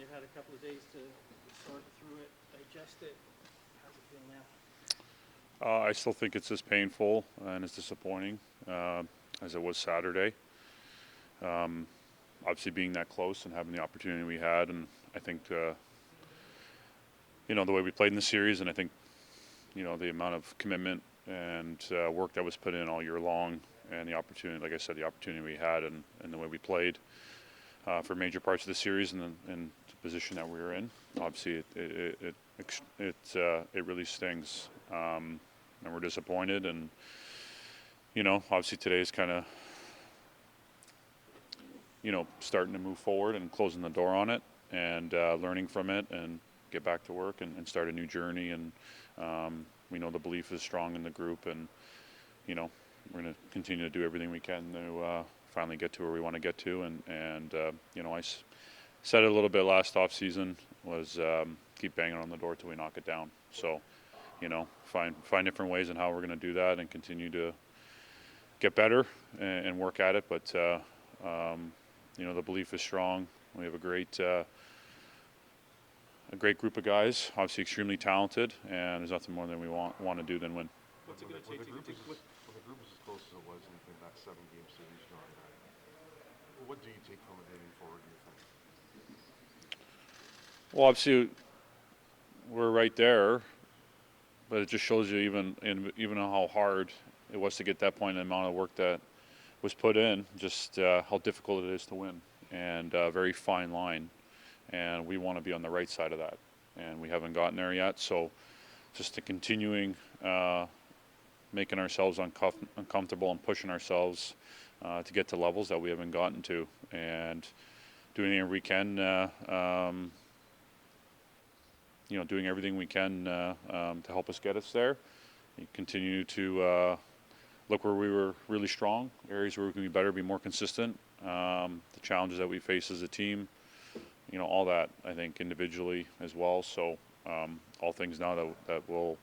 You've had a couple of days to sort through it, digest it. How's it feel now? I still think it's as painful and as disappointing as it was Saturday. Obviously, being that close and having the opportunity we had, and I think the way we played in the series, and I think the amount of commitment and work that was put in all year long, and the opportunity, like I said, the opportunity we had, and the way we played for major parts of the series, and the position that we were in. Obviously, it really stings, and we're disappointed. And obviously today is kind of starting to move forward and closing the door on it, and learning from it, and get back to work and start a new journey. And we know the belief is strong in the group, and we're going to continue to do everything we can to finally get to where we want to get to. And I said it a little bit last off season, was keep banging on the door till we knock it down. So find different ways in how we're going to do that and continue to get better and work at it. But the belief is strong. We have a great group of guys, obviously extremely talented, and there's nothing more than we want to do than win. What's it going to take to get when the group is as close as it was in that 7-game series, John? What do you take from it moving forward, do you think? Well, obviously we're right there, but it just shows you even how hard it was to get that point, and the amount of work that was put in, just how difficult it is to win, and a very fine line. And we want to be on the right side of that, and we haven't gotten there yet. So just to continuing making ourselves uncomfortable and pushing ourselves to get to levels that we haven't gotten to, and doing everything we can, doing everything we can to help us get us there. We continue to look where we were really strong, areas where we can be better, be more consistent, the challenges that we face as a team, all that, I think, individually as well. So all things now that we'll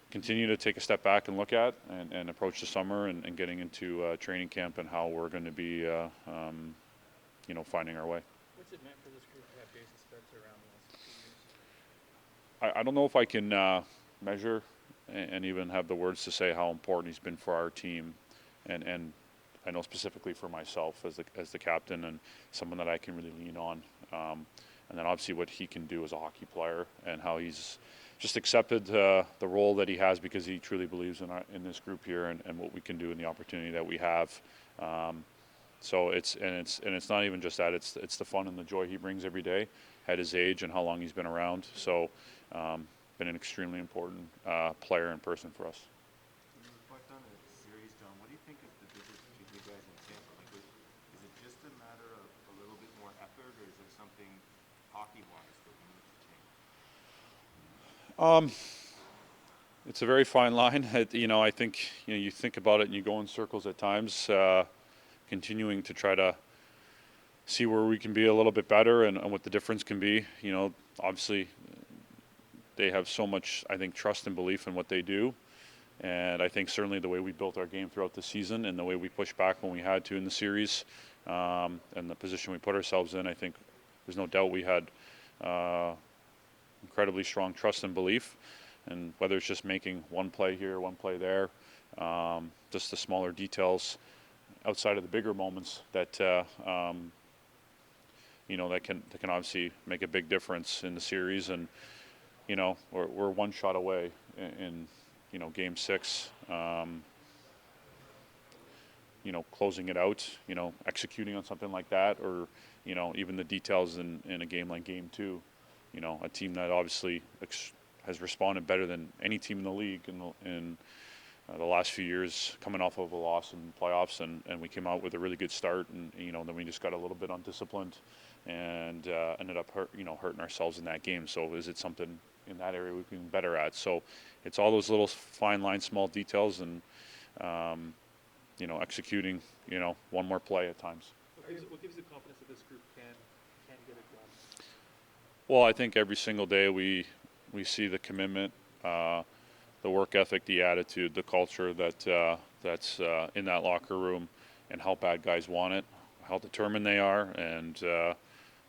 continue to take a step back and look at, and approach the summer and getting into training camp, and how we're going to be, finding our way. What's it meant for this group to have Jason Spencer around the last 2 years? I don't know if I can measure and even have the words to say how important he's been for our team, and I know specifically for myself as the captain, and someone that I can really lean on. And then obviously what he can do as a hockey player, and how he's just accepted the role that he has, because he truly believes in this group here, and what we can do, and the opportunity that we have. So it's not even just that; it's the fun and the joy he brings every day at his age and how long he's been around. So been an extremely important player and person for us. When you reflect on the series, John, what do you think is the difference between you guys and Tampa? Like, is it just a matter of a little bit more effort, or is there something hockey-wise that we need to change? It's a very fine line. I think you think about it and you go in circles at times, continuing to try to see where we can be a little bit better, and what the difference can be. Obviously, they have so much, I think, trust and belief in what they do. And I think certainly the way we built our game throughout the season, and the way we pushed back when we had to in the series, and the position we put ourselves in, I think there's no doubt we had incredibly strong trust and belief. And whether it's just making one play here, one play there, just the smaller details outside of the bigger moments that that can obviously make a big difference in the series. And we're one shot away in Game 6, closing it out, executing on something like that, or even the details in a game like Game 2. A team that obviously has responded better than any team in the league in the last few years, coming off of a loss in playoffs, and we came out with a really good start, and then we just got a little bit undisciplined, and ended up hurting ourselves in that game. So is it something in that area we can be better at? So it's all those little fine line, small details, and executing one more play at times. What gives you the confidence that this group can get it done? Well, I think every single day we see the commitment, the work ethic, the attitude, the culture that's in that locker room, and how bad guys want it, how determined they are. And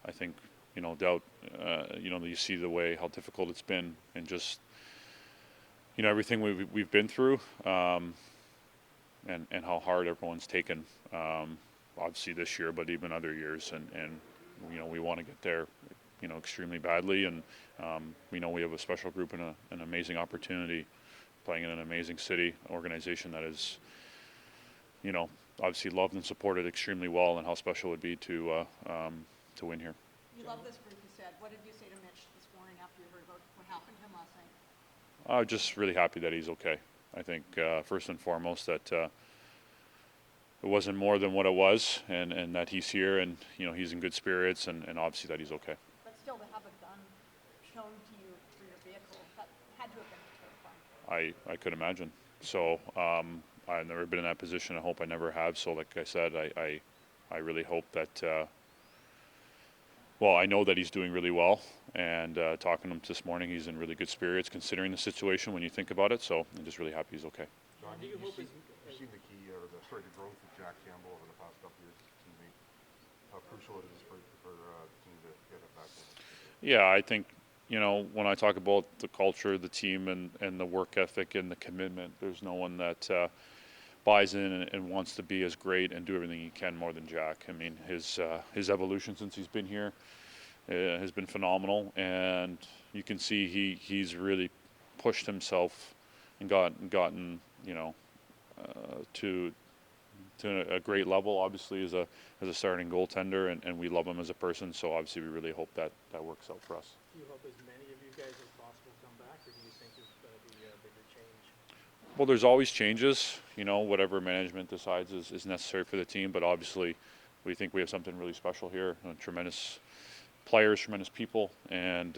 I think no doubt, you see the way how difficult it's been, and just everything we've been through, and how hard everyone's taken. Obviously this year, but even other years, and we want to get there, extremely badly, and we know we have a special group and an amazing opportunity, playing in an amazing city organization that is, obviously loved and supported extremely well, and how special it would be to win here. You love this group, you said. What did you say to Mitch this morning after you heard about what happened to him last night? I'm just really happy that he's okay. I think first and foremost that it wasn't more than what it was, and that he's here, and he's in good spirits, and obviously that he's okay. But still, to have a gun shown to you through your vehicle, that had to have been terrifying. I could imagine. So I've never been in that position. I hope I never have. So like I said, I really hope that. Well, I know that he's doing really well, and talking to him this morning, he's in really good spirits considering the situation when you think about it. So I'm just really happy he's okay. John, Do you you've hope seen, it's- you've seen the key or the growth of Jack Campbell over the past couple years as a teammate. How crucial it is for the team to get it back in. Yeah, I think when I talk about the culture, the team, and the work ethic and the commitment, there's no one that buys in and wants to be as great and do everything he can more than Jack. I mean, his evolution since he's been here has been phenomenal, and you can see he's really pushed himself and gotten to a great level. Obviously, as a starting goaltender, and we love him as a person. So obviously, we really hope that works out for us. Do you hope as many of you guys as possible come back, or do you think there's going to be a bigger change? Well, there's always changes. Whatever management decides is necessary for the team. But obviously, we think we have something really special here. Tremendous players, tremendous people, and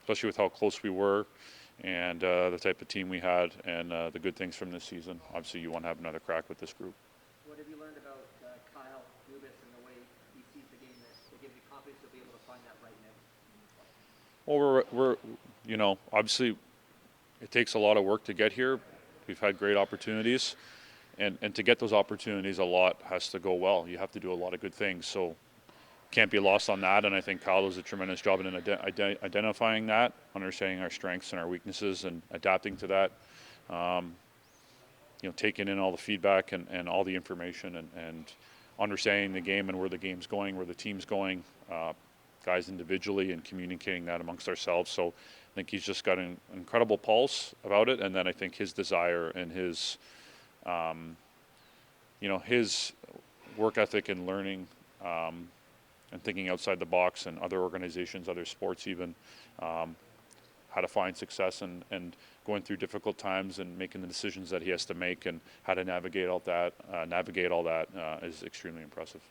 especially with how close we were, and the type of team we had, and the good things from this season. Obviously, you want to have another crack with this group. What have you learned about Kyle Dubas and the way he sees the game that gives you confidence to be able to find that right now? Well, we're obviously it takes a lot of work to get here. We've had great opportunities, and to get those opportunities, a lot has to go well. You have to do a lot of good things, so can't be lost on that. And I think Kyle does a tremendous job in identifying that, understanding our strengths and our weaknesses, and adapting to that. Taking in all the feedback and all the information, and understanding the game and where the game's going, where the team's going, guys individually, and communicating that amongst ourselves. So I think he's just got an incredible pulse about it, and then I think his desire and his his work ethic and learning, and thinking outside the box, and other organizations, other sports even, how to find success, and going through difficult times, and making the decisions that he has to make, and how to navigate all that is extremely impressive.